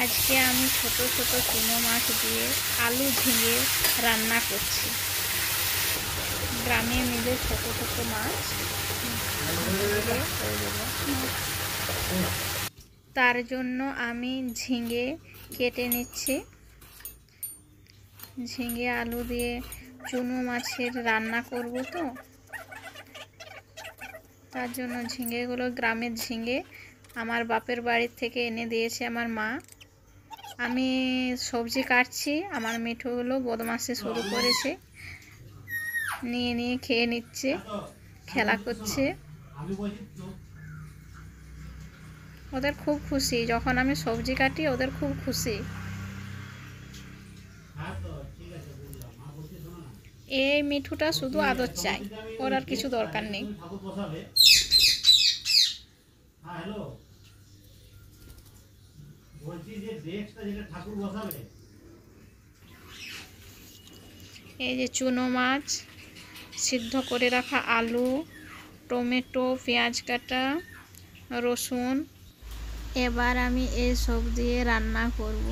আজকে আমি ছোট ছোট চুনো মাছ দিয়ে আলু ঝিঙে রান্না করছি। গ্রামে মিলে ছোট ছোট মাছ তার জন্য আমি ঝিঙে কেটে নিচ্ছি। ঝিঙে আলু দিয়ে চুনো মাছের রান্না করব, তো তার জন্য ঝিঙেগুলো গ্রামের ঝিঙে আমার বাপের বাড়ির থেকে এনে দিয়েছে আমার মা। আমি সবজি কাটছি, আমার মিঠুগুলো বদমাশি শুরু করেছে, নিয়ে নিয়ে খেয়ে নিচ্ছে, খেলা করছে। ওদের খুব খুশি, যখন আমি সবজি কাটি ওদের খুব খুশি। এই মিঠুটা শুধু আদর চাই, ওর আর কিছু দরকার নেই। এই যে চুনো মাছ, সিদ্ধ করে রাখা আলু, টমেটো, পেঁয়াজ কাটা, রসুন। এবার আমি এই সব দিয়ে রান্না করব।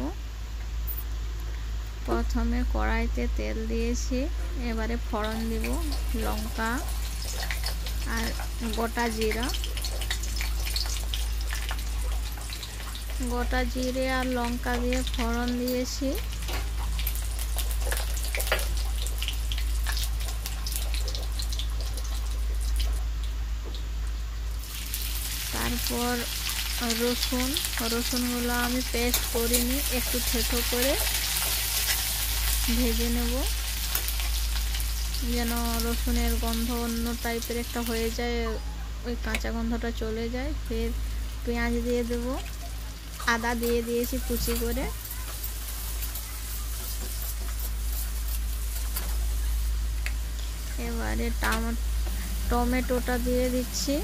প্রথমে কড়াইতে তেল দিয়েছি, এবারে ফোড়ন দিব লঙ্কা আর গোটা জিরা। গোটা জিরে আর লঙ্কা দিয়ে ফোড়ন দিয়েছি। তারপর রসুনগুলো আমি পেস্ট করিনি, একটু থেতো করে ভেজে নেব, যেন রসুনের গন্ধ অন্য টাইপের একটা হয়ে যায়, ওই কাঁচা গন্ধটা চলে যায়। ফের পেঁয়াজ দিয়ে দেব, আদা দিয়ে দিয়েছি কুচি করে। এবারে টমেটোটা দিয়ে দিচ্ছি।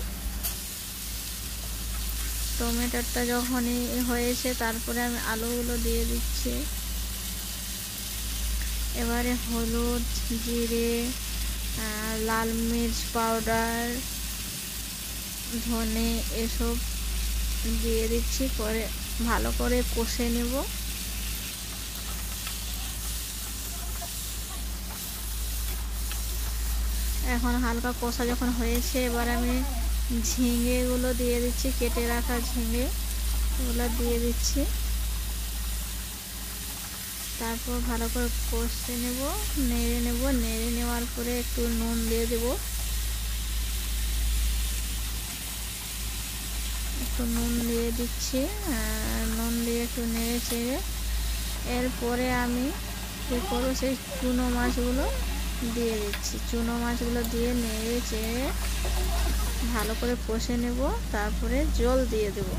টমেটোটা যখনই হয়েছে তারপরে আমি আলুগুলো দিয়ে দিচ্ছি। এবারে হলুদ, জিরে, লাল মির্চ পাউডার, ধনে এসব দিয়ে দিচ্ছি, করে ভালো করে কষে নেব। এখন হালকা কষা যখন হয়েছে, এবার আমি ঝিঙেগুলো দিয়ে দিচ্ছি, কেটে রাখা ঝিঙে ওগুলো দিয়ে দিচ্ছি। তারপর ভালো করে কষে নেব, নেড়ে নেব। নেড়ে নেওয়ার পরে একটু নুন দিয়ে দেব, একটু নুন দিয়ে দিচ্ছি। নুন দিয়ে একটু নেড়ে চেড়ে এরপরে আমি কী করবো, সেই চুনো মাছগুলো দিয়ে দিচ্ছি। চুনো মাছগুলো দিয়ে নেড়ে চেড়ে ভালো করে কষে নেব। তারপরে জল দিয়ে দেব,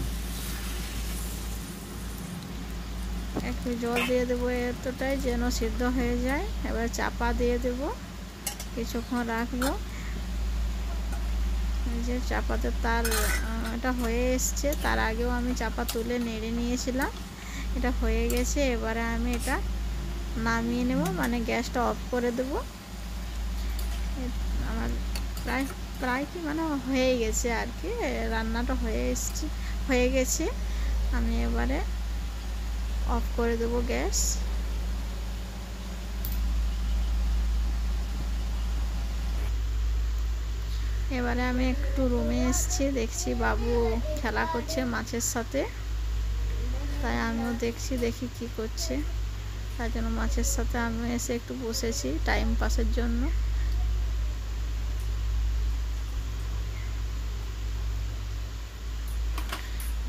একটু জল দিয়ে দেবো এতটাই যেন সিদ্ধ হয়ে যায়। এবার চাপা দিয়ে দেব, কিছুক্ষণ রাখবো। এই যে চাপাতে তার এটা হয়ে এসছে, তার আগেও আমি চাপা তুলে নেড়ে নিয়েছিলাম, এটা হয়ে গেছে। এবারে আমি এটা নামিয়ে নেব, মানে গ্যাসটা অফ করে দেব। আমার প্রায় কি মানে হয়ে গেছে আর কি, রান্নাটা হয়ে গেছে। আমি এবারে অফ করে দেব গ্যাস। এবারে আমি একটু রুমে এসেছি, দেখছি বাবু খেলা করছে মাছের সাথে, তাই আমিও দেখি কি করছে। তার জন্য মাছের সাথে আমি এসে একটু বসেছি টাইম পাসের জন্য।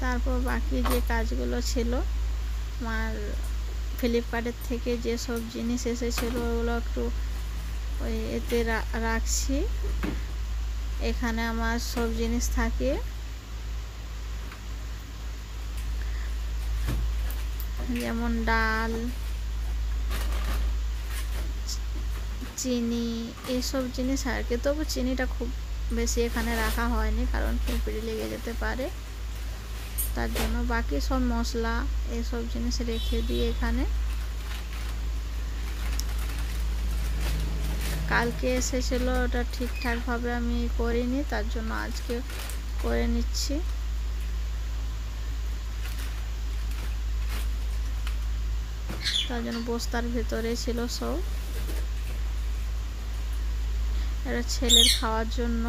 তারপর বাকি যে কাজগুলো ছিল, আমার ফ্লিপকার্টের থেকে যেসব জিনিস এসেছিলো ওগুলো একটু ওই এতে রাখছি। এখানে আমার সব জিনিস থাকে, যেমন ডাল, চিনি, এইসব জিনিস আর কি। তবু চিনিটা খুব বেশি এখানে রাখা হয়নি, কারণ পিঁপড়ে লেগে যেতে পারে, তার জন্য। বাকি সব মশলা এইসব জিনিস রেখে দিয়ে এখানে। কালকে এসেছিলো, ওটা ঠিকঠাকভাবে আমি করিনি, তার জন্য আজকে করে নিচ্ছি। তার জন্য বস্তার ভেতরে ছিল সব। এটা ছেলের খাওয়ার জন্য।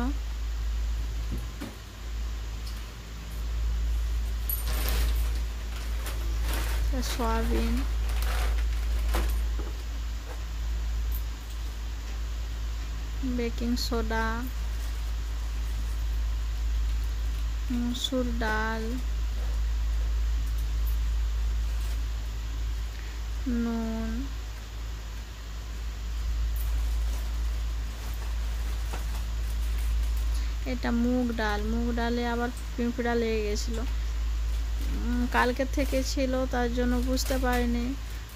সয়াবিন, বেকিং সোডা, মসুর ডাল, নুন, এটা মুগ ডাল। মুগ ডালে আবার পিঁপড়া লেগে গেছিলো। কালকে থেকে ছিল, তার জন্য বুঝতে পারিনি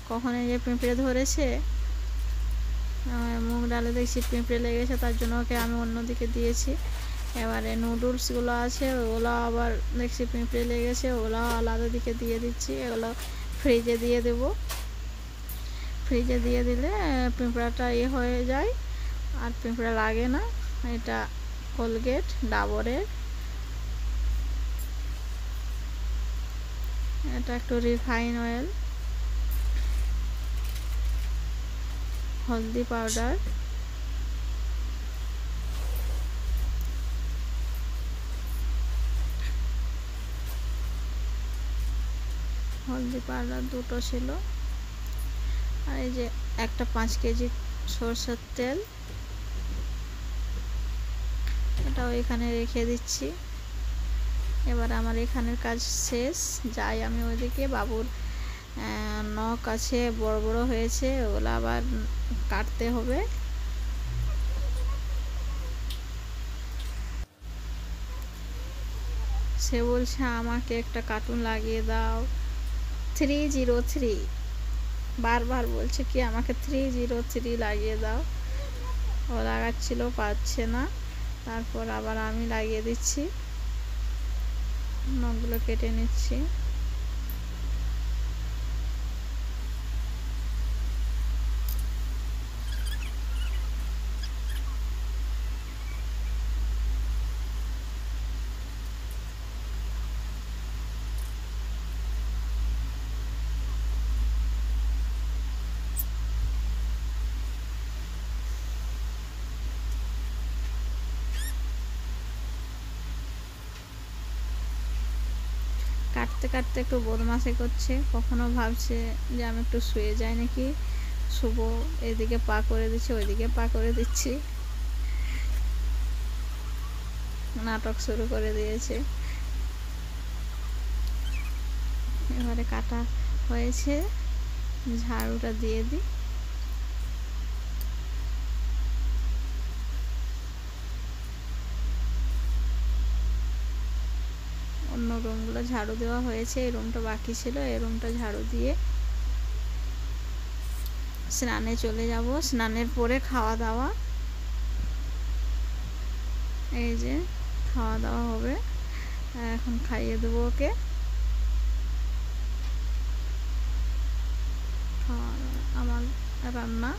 কখন যে পিঁপড়ে ধরেছে। মুগ ডালে দেখছি পিঁপড়ে লেগেছে, তার জন্য ওকে আমি অন্যদিকে দিয়েছি। এবারে নুডলসগুলো আছে, ওগুলো আবার দেখছি পিঁপড়ে লেগেছে, ওগুলো আলাদা দিকে দিয়ে দিচ্ছি। এগুলো ফ্রিজে দিয়ে দেব। ফ্রিজে দিয়ে দিলে পিঁপড়াটা হয়ে যায় আর পিঁপড়া লাগে না। এটা কোলগেট ডাবরের। এটা একটু রিফাইন অয়েল, হলদি পাউডার, হলদি পাউডার দুটো ছিল। আর এই যে একটা 5 কেজি সরষের তেল, এটাও এখানে রেখে দিচ্ছি। এবার আমার এখানের কাজ শেষ, যাই আমি ওইদিকে। বাবুর নখ আছে বড় বড় হয়েছে, ওগুলো আবার কাটতে হবে। সে বলছে আমাকে একটা কার্টুন লাগিয়ে দাও, 303। বারবার বলছে কি আমাকে 303 লাগিয়ে দাও। ও লাগাচ্ছিল, পাচ্ছে না। তারপর আবার আমি লাগিয়ে দিচ্ছি। নখগুলো কেটে নিচ্ছি। কাটতে কাটতে একটু বদমাশি করছে, কখনো ভাবছে যে আমি একটু শুয়ে যাই নাকি, শুভ। এদিকে পা করে দিচ্ছি, ওইদিকে পা করে দিচ্ছি, নাটক শুরু করে দিয়েছে। এবারে কাটা হয়েছে, ঝাড়ুটা দিয়ে দিই। অন্য রুমগুলো ঝাড়ু দেওয়া হয়েছে, এই রুমটা বাকি ছিল। এই রুমটা ঝাড়ু দিয়ে স্নানে চলে যাব। স্নানের পরে খাওয়া দাওয়া, এই যে খাওয়া দাওয়া হবে। এখন খাইয়ে দেবো ওকে। আমার রান্না